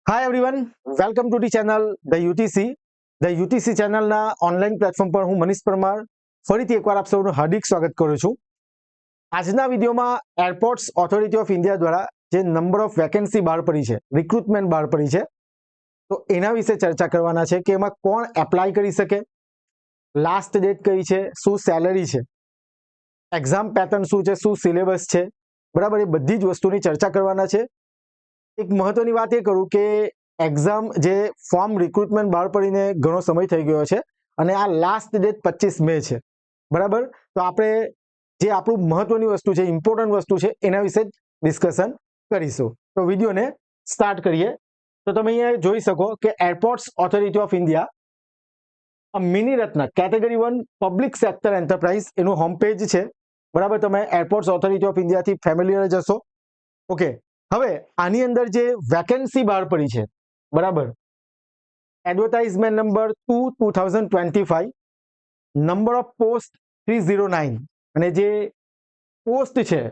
Hi everyone, welcome to the channel the UTC. The UTC ચેનલના online platform પર હું મનીષ પરમાર ફરીથી એકવાર આપ સૌનું હાર્દિક સ્વાગત કરું છું. આજના વિડીયોમાં એરપોર્ટ્સ ઓથોરિટી ઓફ ઇન્ડિયા દ્વારા જે નંબર ઓફ વેકેન્સી બહાર પડી છે, રિક્રુટમેન્ટ બહાર પડી છે, તો એના વિશે ચર્ચા કરવાના છે કે એમાં કોણ એપ્લાય કરી શકે, લાસ્ટ ડેટ કઈ છે, શું સેલેરી છે, એક્ઝામ પેટર્ન શું છે, શું સિલેબસ છે, બરાબર. એ બધી જ વસ્તુની ચર્ચા કરવાના છે. એક મહત્વની વાત એ કરું કે એક્ઝામ જે ફોર્મ રિક્રુટમેન્ટ બહાર પડીને ઘણો સમય થઈ ગયો છે અને આ લાસ્ટ ડેટ 25 મે છે, બરાબર. તો આપણે જે આપણું મહત્વની વસ્તુ છે, ઇમ્પોર્ટન્ટ વસ્તુ છે, એના વિશે ડિસ્કશન કરીશું. તો વિડીયોને સ્ટાર્ટ કરીએ. તો તમે અહીંયા જોઈ શકો કે airports authority of India mini Ratna category 1 public sector enterprise એનું હોમ પેજ છે, બરાબર. તમે એરપોર્ટ્સ ઓથોરિટી ઓફ ઇન્ડિયાથી ફેમિલિયર જ હશો. ઓકે, હવે આની અંદર જે વેકેન્સી બહાર પડી છે, બરાબર, advertisement number 2/2025, number of post 309 અને જે પોસ્ટ છે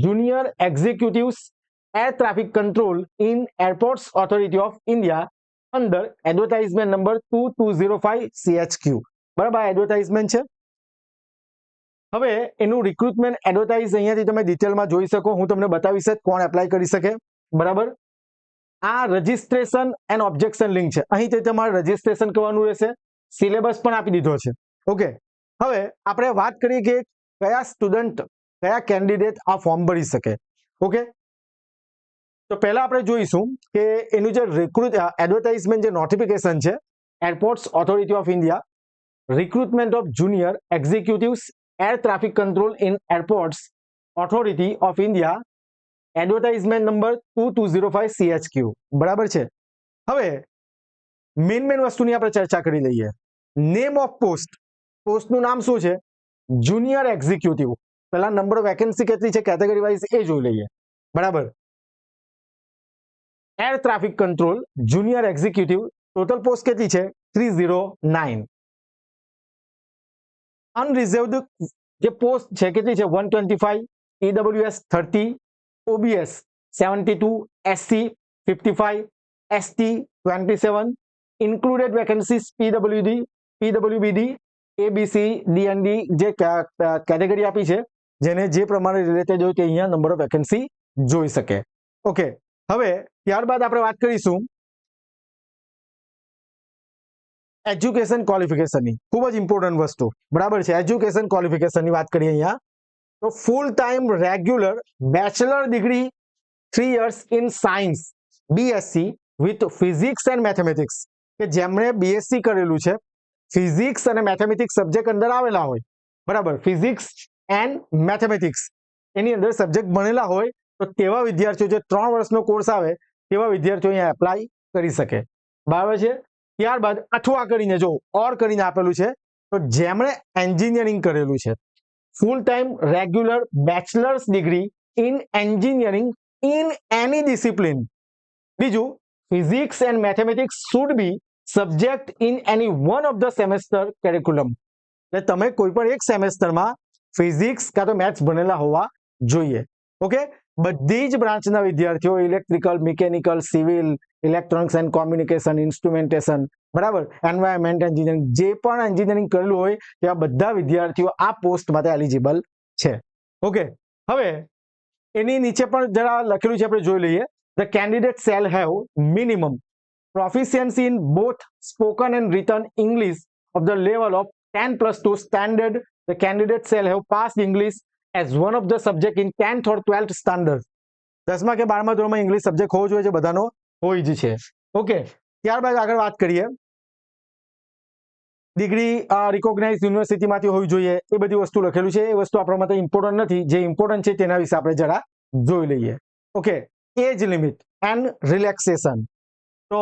junior executives air traffic control in airports authority of India અંદર એડવર્ટાઇઝમેન્ટ નંબર 2205 CHQ, બરાબર. આ એડવર્ટાઇઝમેન્ટ છે. હવે એનું રિક્રુટમેન્ટ એડવર્ટાઇઝ અહીંયાથી તમે ડિટેલમાં જોઈ શકો. હું તમને બતાવીશ કોણ એપ્લાય કરી શકે, બરાબર. આ રજિસ્ટ્રેશન એન્ડ ઓબ્જેક્શન લિંક છે. અહીંથી તમારે રજિસ્ટ્રેશન કરવાનું રહેશે. સિલેબસ પણ આપી દીધો છે. ઓકે, હવે આપણે વાત કરીએ કે કયા સ્ટુડન્ટ, કયા કેન્ડિડેટ આ ફોર્મ ભરી શકે. ઓકે, તો પહેલા આપણે જોઈશું કે એનું જે એડવર્ટાઇઝમેન્ટ જે નોટિફિકેશન છે, airports authority of India recruitment of junior executives air traffic control in airports authority of India advertisement number 2205 CHQ, બરાબર છે. હવે મેન વસ્તુની આપણે ચર્ચા કરી લઈએ. નેમ ઓફ પોસ્ટ, પોસ્ટનું નામ શું છે? Junior executive. પહેલા નંબર ઓફ વેકેન્સી કેટલી છે કેટેગરી વાઇઝ એ જોઈ લઈએ, બરાબર. Air traffic control junior executive, total post કેટલી છે? 309. અનરિઝર્વડ જે પોસ્ટ છે કેટલી છે? 125, EWS 30, OBS 72, SC 55, ST 27, included vacancies PWBD, ABC, DND જે કેટેગરી આપી છે, જેને જે પ્રમાણે રિલેટેડ હોય તે અહીંયા નંબર ઓફ વેકેન્સી જોઈ શકે. ઓકે, હવે ત્યારબાદ આપણે વાત કરીશું એજ્યુકેશન ક્વોલિફિકેશનની. ખૂબ જ ઇમ્પોર્ટન્ટ વસ્તુ, બરાબર છે. એજ્યુકેશન ક્વોલિફિકેશનની વાત કરીએ અહીંયા, તો ફૂલ time regular bachelor degree 3 years in science BSc with physics and mathematics, કે જેમણે BSc કરેલું છે, ફિઝિક્સ અને મેથેમેટિક્સ સબ્જેક્ટ અંદર આવેલા હોય, બરાબર. ફિઝિક્સ એન્ડ મેથેમેટિક્સ એની અંદર સબ્જેક્ટ ભણેલા હોય, તો તેવા વિદ્યાર્થીઓ, જે 3 વર્ષનો કોર્સ આવે તેવા વિદ્યાર્થીઓ અહીંયા એપ્લાય કરી શકે, બરાબર છે. ત્યારબાદ અથવા કરીને જો ઓર કરીને આપેલું છે, તો જેમણે એન્જિનિયરિંગ કરેલું છે, full time regular bachelors degree in engineering in any discipline. બીજું, physics and mathematics should be subject in any one of the semester curriculum. એટલે તમે કોઈ પણ એક સેમેસ્ટરમાં ફિઝિક્સ કાં તો મેથ્સ ભણેલા હોવા જોઈએ. ઓકે, બધી જ બ્રાન્ચના વિદ્યાર્થીઓ, electrical, mechanical, civil, electronics and communication, instrumentation, બરાબર, એન્વાયરમેન્ટ એન્જિનિયરિંગ, જે પણ એન્જિનિયરિંગ કરેલું હોય તેવા બધા વિદ્યાર્થીઓ આ પોસ્ટ માટે એલિજિબલ છે. ઓકે, હવે એની નીચે પણ જરા લખેલું છે, આપણે જોઈ લઈએ. The candidate shall have minimum proficiency in both spoken and written English of the level of 10+2 standard. The candidate shall have passed English as one of the subject in 10th or 12th standard. 10મા કે 12મા ધોરણમાં English subject હોવો જોઈએ, જે બધાનો હોય જ છે. Okay, ત્યારબાદ આગળ વાત કરીએ. ડિગ્રી રિકોગ્નાઇઝ યુનિવર્સિટીમાંથી હોવી જોઈએ, એ બધી વસ્તુ લખેલું છે. એ વસ્તુ આપણા માટે ઇમ્પોર્ટન્ટ નથી. જે ઇમ્પોર્ટન્ટ છે તેના વિશે આપણે જરા જોઈ લઈએ. Okay, age limit and relaxation. તો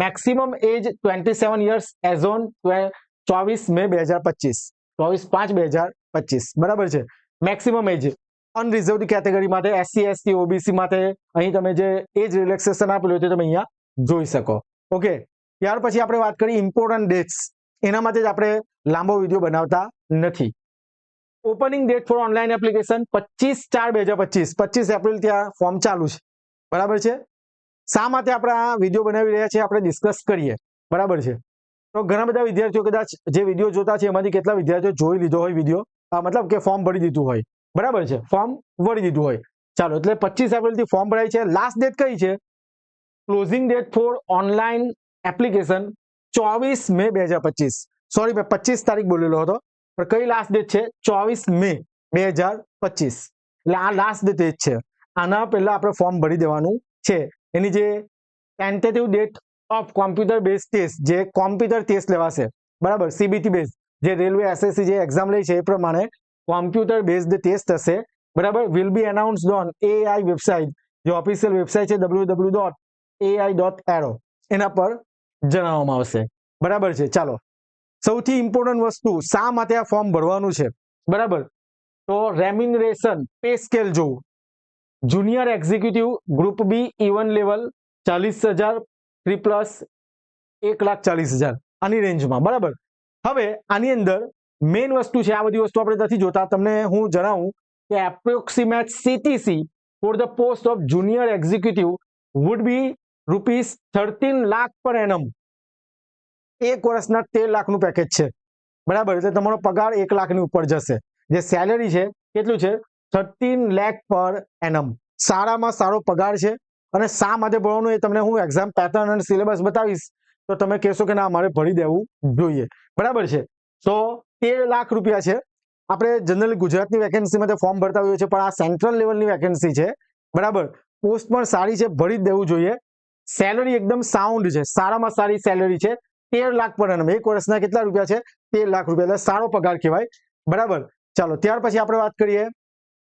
maximum age 27 years as on 24 May 2025, 24/5/2025, બરાબર છે. મેક્સિમમ એજ અનરિઝર્વડ કેટેગરી માટે, SC ST OBC માટે અહીં તમે જે એજ રિલેક્સેશન આપેલું તે તમે અહીંયા જોઈ શકો. ઓકે, ત્યાર પછી આપણે વાત કરીએ ઇમ્પોર્ટન્ટ ડેટ્સ. એના માટે જ આપણે લાંબો વિડીયો બનાવતા નથી. Opening date for online application 25/4/2025, 25 April ત્યાં ફોર્મ ચાલુ છે, બરાબર છે. શા માટે આપણે આ વિડીયો બનાવી રહ્યા છીએ આપણે ડિસ્કસ કરીએ, બરાબર છે. તો ઘણા બધા વિદ્યાર્થીઓ કદાચ જે વિડીયો જોતા છે એમાંથી કેટલા વિદ્યાર્થીઓ જોઈ લીધો હોય વિડીયો, મતલબ કે ફોર્મ ભરી દીધું હોય, બરાબર છે, ફોર્મ ભરી દીધું હોય. ચાલો, એટલે 25 એપ્રિલથી ફોર્મ ભરાય છે. લાસ્ટ ડેટ કઈ છે? Closing date for online application 24 May 2025. Sorry, મેં 25 તારીખ બોલેલો હતો, પણ કઈ લાસ્ટ ડેટ છે? 24 મે 2025. એટલે આ લાસ્ટ ડેટ છે. આના પહેલા આપણે ફોર્મ ભરી દેવાનું છે. એની જે tentative date of computer base test, જે કોમ્પ્યુટર ટેસ્ટ લેવાશે, બરાબર, સીબીટી બેઝ, જે રેલવે એસએસસી જે એક્ઝામ લે છે એ પ્રમાણે કોમ્પ્યુટર બેઝડ ટેસ્ટ હશે, બરાબર, will be announced on AI website, જે ઓફિશિયલ વેબસાઇટ છે www.ai.aero, એના પર જણાવવામાં આવશે, બરાબર છે. ચાલો, સૌથી ઇમ્પોર્ટન્ટ વસ્તુ, શા માટે આ ફોર્મ ભરવાનું છે, બરાબર, તો રેમ્યુનરેશન પે સ્કેલ જોવું. Junior executive group B E1 level 40,000 plus 1,40,000 આની રેન્જમાં, બરાબર. હવે આની અંદર મેઇન વસ્તુ છે, આ બધી વસ્તુ આપણે નથી જોતા, તમને હું જણાવું કે approximate CTC for the post of junior executive would be ₹13 lakh પર એનમ. એક વર્ષના 13 લાખનું પેકેજ છે, બરાબર. એટલે તમારો પગાર 1 લાખની ઉપર જશે. જે સેલેરી છે કેટલું છે? 13 લાખ પર એનમ. સારામાં સારો પગાર છે. અને શા માટે ભરવાનું એ તમને હું એક્ઝામ પેટર્ન અને સિલેબસ બતાવીશ, તો તમે કહેશો કે ના, મારે ભરી દેવું જોઈએ, બરાબર છે. તો 13 લાખ રૂપિયા છે. આપણે જનરલી ગુજરાતની વેકેન્સી માટે ફોર્મ ભરતા હોઈએ છીએ, પણ આ સેન્ટ્રલ લેવલની વેકેન્સી છે, બરાબર. પોસ્ટ પણ સારી છે, ભરી જ દેવું જોઈએ. સેલરી એકદમ સાઉન્ડ છે, સારામાં સારી સેલરી છે. 13 લાખ પર એનમ, એક વર્ષના કેટલા રૂપિયા છે? 13 લાખ રૂપિયા. એટલે સારો પગાર કહેવાય, બરાબર. ચાલો, ત્યાર પછી આપણે વાત કરીએ.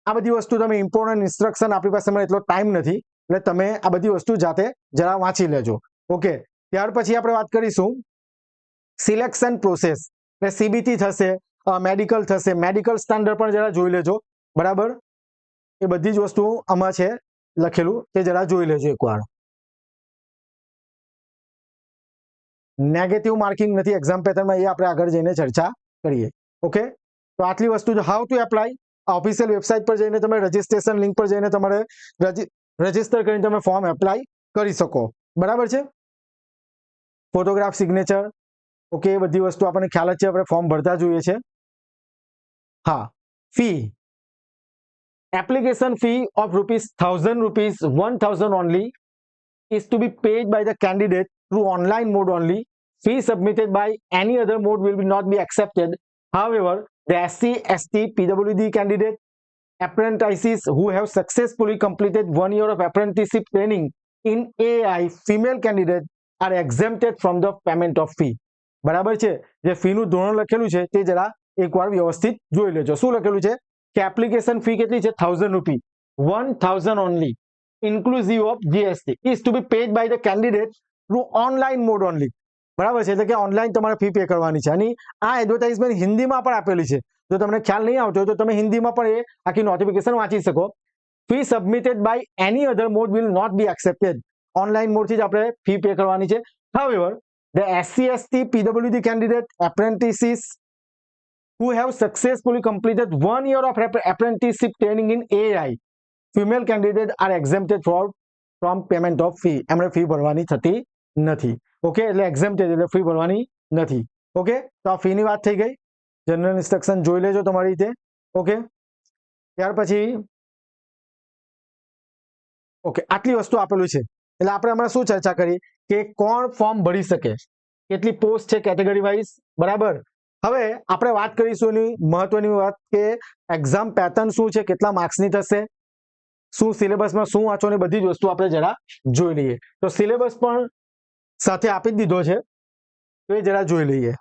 આ બધી વસ્તુ તમે ઇમ્પોર્ટન્ટ ઇન્સ્ટ્રક્શન, આપણી પાસે એટલો ટાઈમ નથી, એટલે તમે આ બધી વસ્તુ જાતે જરા વાંચી લેજો. ઓકે, ત્યાર પછી આપણે વાત કરીશું સિલેક્શન પ્રોસેસ. એટલે સીબીટી થશે, મેડિકલ થશે, મેડિકલ સ્ટાન્ડર્ડ પણ જરા જોઈ લેજો, બરાબર. એ બધી જ વસ્તુ આમાં છે લખેલું, તે જરા જોઈ લેજો એકવાર. નેગેટિવ માર્કિંગ નથી એક્ઝામ પેટર્નમાં, એ આપણે આગળ જઈને ચર્ચા કરીએ. ઓકે, તો આટલી વસ્તુ. How to apply, official website પર જઈને તમે રજિસ્ટ્રેશન લિંક પર જઈને તમારે રજિસ્ટર કરીને તમે ફોર્મ એપ્લાય કરી શકો, બરાબર છે. ફોટોગ્રાફ, સિગ્નેચર, ઓકે, એ બધી વસ્તુ આપણને ખ્યાલ જ છે, આપણે ફોર્મ ભરતા જોઈએ છે. હા, fee, application fee of ₹1,000 only is to be paid by the candidate through online mode only. Fee submitted by any other mode will not be accepted. However, the SC, ST, PWD candidate, apprentices who have successfully completed 1 year of apprenticeship training in AI, female candidate are exempted from the payment of fee. બરાબર છે. જે ફીનું ધોરણ લખેલું છે તે જરા એકવાર વ્યવસ્થિત જોઈ લેજો. શું લખેલું છે કે એપ્લિકેશન ફી કેટલી છે? ₹1,000, 1,000 only, inclusive of GST, is to be paid by the candidate through online mode only. બરાબર છે, એટલે કે ઓનલાઈન તમારે ફી પે કરવાની છે. અને આ એડવર્ટાઇઝમેન્ટ હિન્દીમાં પણ આપેલી છે. જો તમને ખ્યાલ નહીં આવતો હોય તો તમે હિન્દીમાં પણ એ આખી નોટિફિકેશન વાંચી શકો. Fee submitted by any other mode will not be accepted. Online મોડથી જ આપણે ફી પે કરવાની છે. However, the SC, ST, PWD candidate, apprentices who have successfully completed 1 year of apprenticeship training in AI, female candidates are exempted from payment of fee. એમણે fee ભરવાની થતી નથી. Okay, એટલે એક્ઝેમ્પ્ટેડ એટલે ફી ભરવાની નથી. ઓકે, તો આ ફીની વાત થઈ ગઈ. જનરલ ઇન્સ્ટ્રક્શન જોઈ લેજો તમારી રીતે. ઓકે, ત્યાર પછી ઓકે, આટલી વસ્તુ આપેલું છે. એટલે આપણે હમણાં શું ચર્ચા કરી કે કોણ ફોર્મ ભરી શકે, કેટલી પોસ્ટ છે કેટેગરી વાઇઝ, બરાબર. હવે આપણે વાત કરીશું એની મહત્વની વાત કે એક્ઝામ પેટર્ન શું છે, કેટલા માર્ક્સની થશે, શું સિલેબસમાં શું વાંચો, બધી જ વસ્તુ આપણે જરા જોઈ લઈએ. તો સિલેબસ પણ સાથે આપી જ દીધો છે, તો એ જરા જોઈ લઈએ.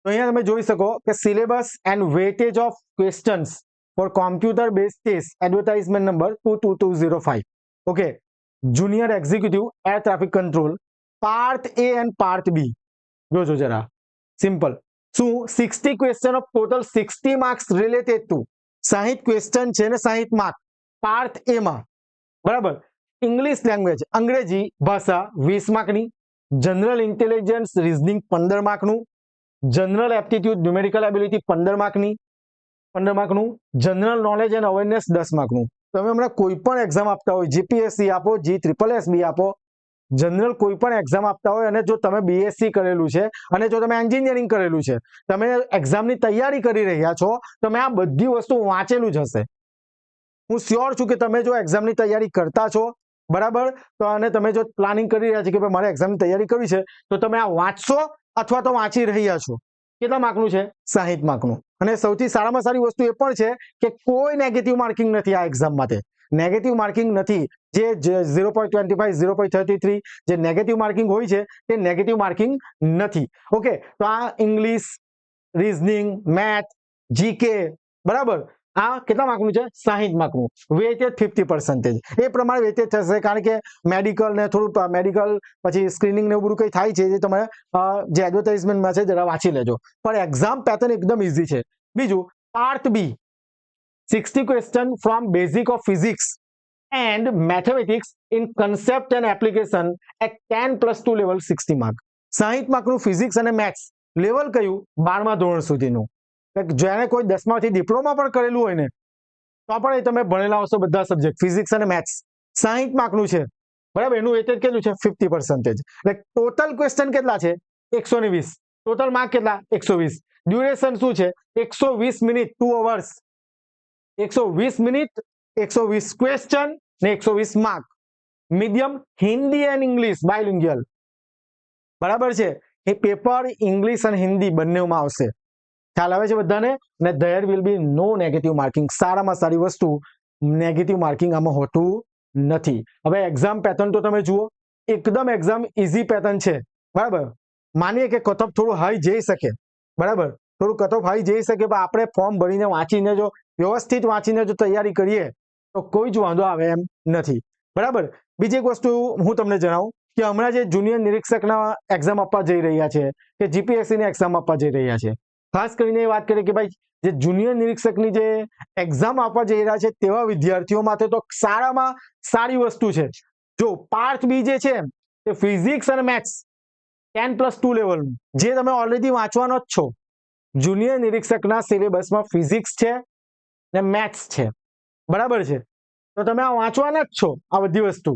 તો અહીંયા તમે જોઈ શકો કે syllabus and weightage of questions for computer base test, advertisement number 22205. Okay, junior executive air traffic control, part A and part B. જોજો જરા, સિમ્પલ. શું 60 question of total 60 marks related to 60 question છે ને 60 માર્ક પાર્ટ A માં, બરાબર. English language, અંગ્રેજી ભાષા 20 માર્કની, જનરલ ઇન્ટેલિજન્સ રીઝનિંગ 15 માર્કનું, જનરલ એપ્ટિટ્યુડ ન્યુમેરિકલ એબિલિટી 15 માર્કની, 15 માર્કનું, જનરલ નોલેજ એન્ડ અવેરનેસ 10 માર્કનું. તમે હમણાં કોઈ પણ એક્ઝામ આપતા હોય, જીપીએસસી આપો, GSSB આપો, જનરલ કોઈ પણ એક્ઝામ આપતા હોય અને જો તમે બીએસસી કરેલું છે અને જો તમે એન્જિનિયરિંગ કરેલું છે, તમે એક્ઝામની તૈયારી કરી રહ્યા છો, તમે આ બધી વસ્તુ વાંચેલું જ હશે. હું શ્યોર છું કે તમે જો એક્ઝામની તૈયારી કરતા છો, બરાબર, તો અને તમે જો પ્લાનિંગ કરી રહ્યા છો કે ભાઈ મારે એક્ઝામની તૈયારી કરવી છે, તો તમે આ વાંચશો અથવા તો વાંચી રહ્યા છો. કેટલા માર્કનું છે? 60 માર્કનું. અને સૌથી સારામાં સારી વસ્તુ એ પણ છે કે કોઈ નેગેટિવ માર્કિંગ નથી આ એક્ઝામ માટે. નેગેટિવ માર્કિંગ નથી. જે 0.25 0.33 જે નેગેટિવ માર્કિંગ હોય છે તે નેગેટિવ માર્કિંગ નથી. ઓકે, તો આ ઇંગ્લિશ, રીઝનિંગ, મેથ, જીકે, બરાબર, આ કેટલા માર્કનું છે? 60 માર્કનું. વેટેજ 50%. એ પ્રમાણે વેટેજ થશે, કારણ કે મેડિકલ ને થોડું મેડિકલ પછી સ્ક્રીનિંગ ને એવું બધું કંઈ થાય છે જે તમે જે એડવર્ટાઇઝમેન્ટમાં છે જરા વાંચી લેજો. પણ એક્ઝામ પેટર્ન એકદમ ઇઝી છે. બીજું, part B 60 question from basic of physics and mathematics in concept and application at 10+2 level 60 mark. 60 માર્કનું physics અને મેથ્સ લેવલ કયું? 12મા ધોરણ સુધીનું. જેને કોઈ 10માથી ડિપ્લોમા પણ કરેલું હોય ને તો પણ એ તમે ભણેલા હશો બધા સબ્જેક્ટ, ફિઝિક્સ અને મેથ્સ. 60 માર્કનું છે, બરાબર. એનું વેટેજ કેટલું છે? 50%. એટલે ટોટલ ક્વેશ્ચન કેટલા છે? 120. ટોટલ માર્ક કેટલા? 120. ડ્યુરેશન શું છે? 120 મિનિટ, 2 અવર્સ. 120 મિનિટ, 120 ક્વેશ્ચન ને 120 માર્ક. Medium Hindi and English bilingual, બરાબર છે. એ પેપર ઇંગ્લિશ અને હિન્દી બંનેમાં આવશે. ખ્યાલ આવે છે બધાને? ને there will be no negative marking. સારામાં સારી વસ્તુ, નેગેટિવ માર્કિંગ આમાં હોતું નથી. હવે એક્ઝામ પેટર્ન તો તમે જુઓ, એકદમ એક્ઝામ ઇઝી પેટર્ન છે, બરાબર. માનીએ કે કટઓફ થોડું હાઈ જઈ શકે, બરાબર, થોડું કટઓફ હાઈ જઈ શકે, પણ આપણે ફોર્મ ભરીને વાંચીને જો વ્યવસ્થિત વાંચીને જો તૈયારી કરીએ તો કોઈ જ વાંધો આવે એમ નથી, બરાબર. બીજી એક વસ્તુ હું તમને જણાવું કે હમણાં જે જુનિયર નિરીક્ષકના એક્ઝામ આપવા જઈ રહ્યા છે કે જીપીએસસીની એક્ઝામ આપવા જઈ રહ્યા છે, ખાસ કરીને એ વાત કરીએ કે ભાઈ જે જુનિયર નિરીક્ષકની જે એક્ઝામ આપવા જઈ રહ્યા છે તેવા વિદ્યાર્થીઓ માટે તો સારામાં સારી વસ્તુ છે. જો પાર્ટ બી જે છે તે ફિઝિક્સ અને મેથ્સ 10+2 લેવલનું, જે તમે ઓલરેડી વાંચવાનો જ છો. જુનિયર નિરીક્ષકના સિલેબસમાં ફિઝિક્સ છે ને મેથ્સ છે, બરાબર છે. તો તમે આ વાંચવાના જ છો આ બધી વસ્તુ.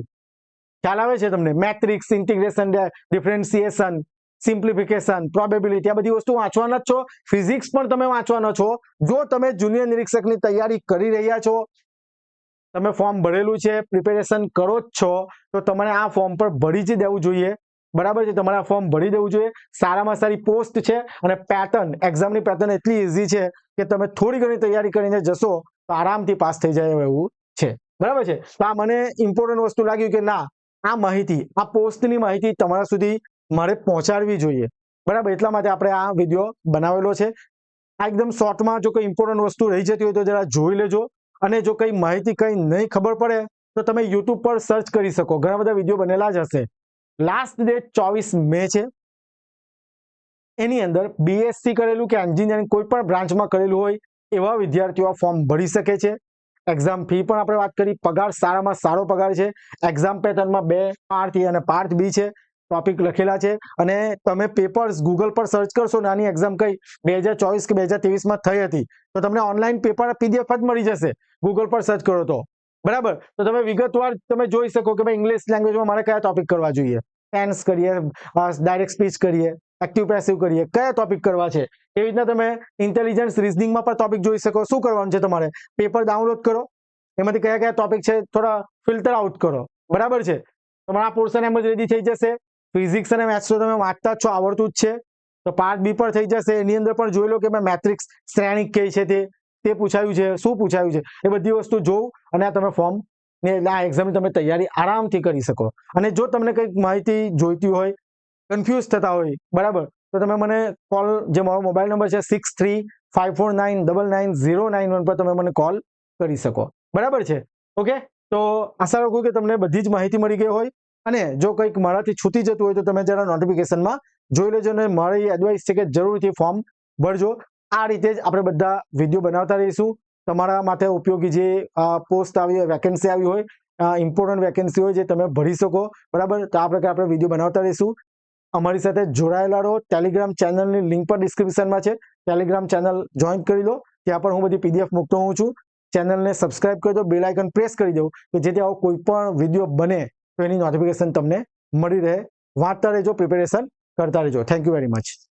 ખ્યાલ આવે છે તમને? Matrix, integration, differentiation, simplification, probability, આ બધી વસ્તુ વાંચવાના જ છો. ફિઝિક્સ પણ તમે વાંચવાનો છો. જો તમે જુનિયર નિરીક્ષકની તૈયારી કરી રહ્યા છો, તમે ફોર્મ ભરેલું છે, પ્રિપેરેશન કરો જ છો, તો તમારે આ ફોર્મ પર ભરી જ દેવું જોઈએ, બરાબર છે. તમારે આ ફોર્મ ભરી દેવું જોઈએ. સારામાં સારી પોસ્ટ છે અને પેટર્ન, એક્ઝામની પેટર્ન એટલી ઇઝી છે કે તમે થોડી ઘણી તૈયારી કરીને જશો તો આરામથી પાસ થઈ જાય એવું છે, બરાબર છે. તો આ મને ઇમ્પોર્ટન્ટ વસ્તુ લાગ્યું કે ના, આ માહિતી, આ પોસ્ટની માહિતી તમારા સુધી મારે પહોંચાડવી જોઈએ, બરાબર. એટલા માટે આપણે આ વિડીયો બનાવેલો છે. આ એકદમ શોર્ટમાં જો કોઈ ઇમ્પોર્ટન્ટ વસ્તુ રહી જતી હોય તો જરા જોઈ લેજો. અને જો કઈ માહિતી કઈ નહીં ખબર પડે તો તમે યુટ્યુબ પર સર્ચ કરી શકો, ઘણા બધા વિડીયો બનેલા જ હશે. લાસ્ટ ડેટ 24 મે છે. એની અંદર બીએસસી કરેલું કે એન્જિનિયરિંગ કોઈ પણ બ્રાન્ચમાં કરેલું હોય એવા વિદ્યાર્થીઓ ફોર્મ ભરી શકે છે. એક્ઝામ ફી પણ આપણે વાત કરી, પગાર સારામાં સારો પગાર છે. એક્ઝામ પેટર્નમાં 2 પાર્ટ એ અને પાર્ટ બી છે, ટોપિક લખેલા છે. અને તમે પેપર્સ ગૂગલ પર સર્ચ કરશો, નાની એક્ઝામ કઈ 2024 કે 2023માં થઈ હતી, તો તમને ઓનલાઈન પેપર પીડીએફ જ મળી જશે ગૂગલ પર સર્ચ કરો તો, બરાબર. તો તમે વિગતવાર તમે જોઈ શકો કે ભાઈ ઇંગ્લિશ લેંગ્વેજમાં મારે કયા ટોપિક કરવા જોઈએ, ટેન્સ કરીએ, ડાયરેક્ટ સ્પીચ કરીએ, એક્ટિવ પેસિવ કરીએ, કયા ટોપિક કરવા છે. એવી રીતના તમે ઇન્ટેલિજન્સ રીઝનિંગમાં પણ ટોપિક જોઈ શકો. શું કરવાનું છે તમારે? પેપર ડાઉનલોડ કરો, એમાંથી કયા કયા ટોપિક છે થોડા ફિલ્ટર આઉટ કરો, બરાબર છે. તમારા આ પોર્શન એમ જ રેડી થઈ જશે. ફિઝિક્સ અને મેથ્સ તો તમે વાંચતા જ છો, આવડતું જ છે, તો પાર્ટ બી પણ થઈ જશે. એની અંદર પણ જોઈ લો કે મેં મેટ્રિક્સ શ્રેણિક કઈ છે તે પૂછાયું છે, શું પૂછાયું છે, એ બધી વસ્તુ જોવું અને આ તમે ફોર્મ ને આ એક્ઝામની તમે તૈયારી આરામથી કરી શકો. અને જો તમને કંઈક માહિતી જોઈતી હોય, કન્ફ્યુઝ થતા હોય, બરાબર, તો તમે મને કોલ, જે મારો મોબાઈલ નંબર છે 6354999091 પર તમે મને કોલ કરી શકો, બરાબર છે. ઓકે, તો આશા રાખું કે તમને બધી જ માહિતી મળી ગઈ હોય. અને જો કંઈક મારાથી છૂટી જતું હોય તો તમે જરા નોટિફિકેશનમાં જોઈ લેજો. અને મારી એડવાઇસ છે કે જરૂરથી ફોર્મ ભરજો. આ રીતે જ આપણે બધા વિડીયો બનાવતા રહીશું. તમારા માટે ઉપયોગી જે પોસ્ટ આવી હોય, વેકેન્સી આવી હોય, ઇમ્પોર્ટન્ટ વેકેન્સી હોય જે તમે ભરી શકો, બરાબર. તો આ પ્રકારે આપણે વિડીયો બનાવતા રહીશું. અમારી સાથે જોડાયેલા રહો. ટેલિગ્રામ ચેનલની લિંક પણ ડિસ્ક્રિપ્શનમાં છે. ટેલિગ્રામ ચેનલ જોઈન કરી લો. ત્યાં પણ હું બધી પીડીએફ મૂકતો હોઉં છું. ચેનલને સબસ્ક્રાઇબ કરી દો, બેલ આઇકન પ્રેસ કરી દો કે જેથી આવો કોઈ પણ વિડીયો બને તો એની નોટિફિકેશન તમને મળી રહે. વાંચતા રહેજો, પ્રિપેરેશન કરતા રહેજો. Thank you very much.